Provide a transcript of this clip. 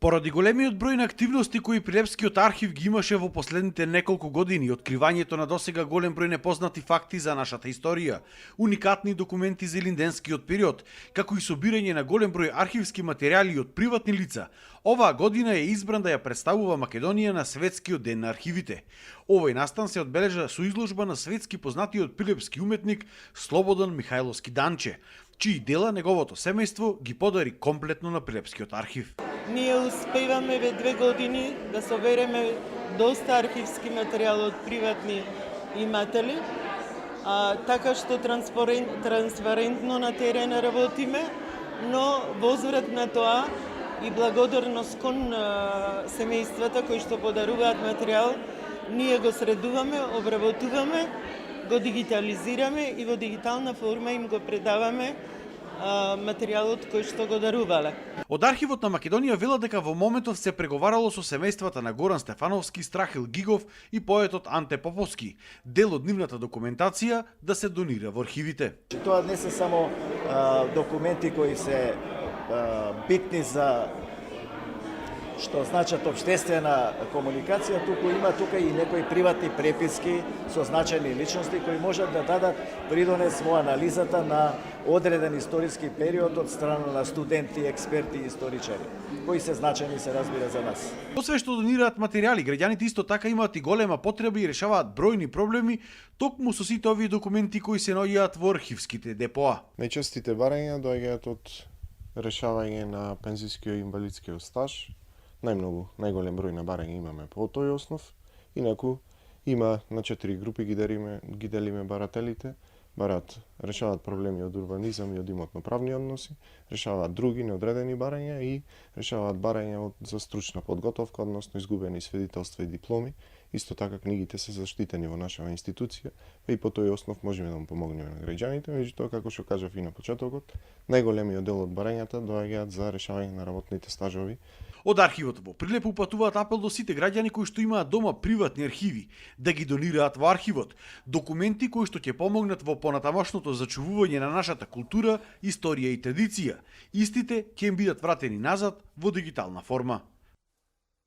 Поради големиот број на активности кои Прилепскиот архив ги имаше во последните неколку години, откривањето на досега голем број непознати факти за нашата историја, уникатни документи за илинденскиот период, како и собирање на голем број архивски материјали од приватни лица, оваа година е избран да ја представува Македонија на Светскиот ден на архивите. Овој настан се одбележа со изложба на светски познатиот прилепски уметник Слободан Михајловски Данче, чии дела неговото семејство ги подари комплетно на Прилепскиот архив. Ние успеваме ве 2 години да собереме доста архивски материјал од приватни иматели, така што транспарентно на терен работиме, но возврат на тоа и благодарност кон семејствата кои што подаруваат материјал, ние го средуваме, обработуваме, го дигитализираме и во дигитална форма им го предаваме материјалот кој што го дарувале. Од архивот на Македонија велат дека во моментов се преговарало со семејствата на Горан Стефановски, Страхил Гигов и поетот Анте Поповски, дел од нивната документација да се донира во архивите. Тоа не се само документи кои се битни за што значат обштествена комуникација, туку има тука и некои приватни преписки со значајни личности кои можат да дадат придонес во анализата на одреден историски период од страна на студенти, експерти и историчари, кои се значајни се разбира за нас. Освен што донираат материјали, граѓаните исто така имаат и голема потреба и решаваат бројни проблеми токму со сите овие документи кои се наоѓаат во архивските депоа. Најчестите барања доаѓаат од решавање на пензискиот и инвалидскиот стаж. Најголем број на барања имаме по тој основ. Инаку има на 4 групи ги делиме барателите. Решаваат проблеми од урбанизам и од имотно-правни односи, решаваат други неодредени барања и решаваат барања за стручна подготовка, односно изгубени свидетелства и дипломи. Исто така книгите се заштитени во нашава институција, и по тој основ можеме да му помогнеме на граѓаните, меѓутоа како што кажав и на почетокот, најголемиот дел од барањата доаѓаат за решавање на работните стажови. Од архивот во Прилеп упатуваат апел до сите граѓани кои што имаат дома приватни архиви да ги донираат во архивот документи кои што ќе помогнат во понатамошното зачувување на нашата култура, историја и традиција. Истите ќе им бидат вратени назад во дигитална форма.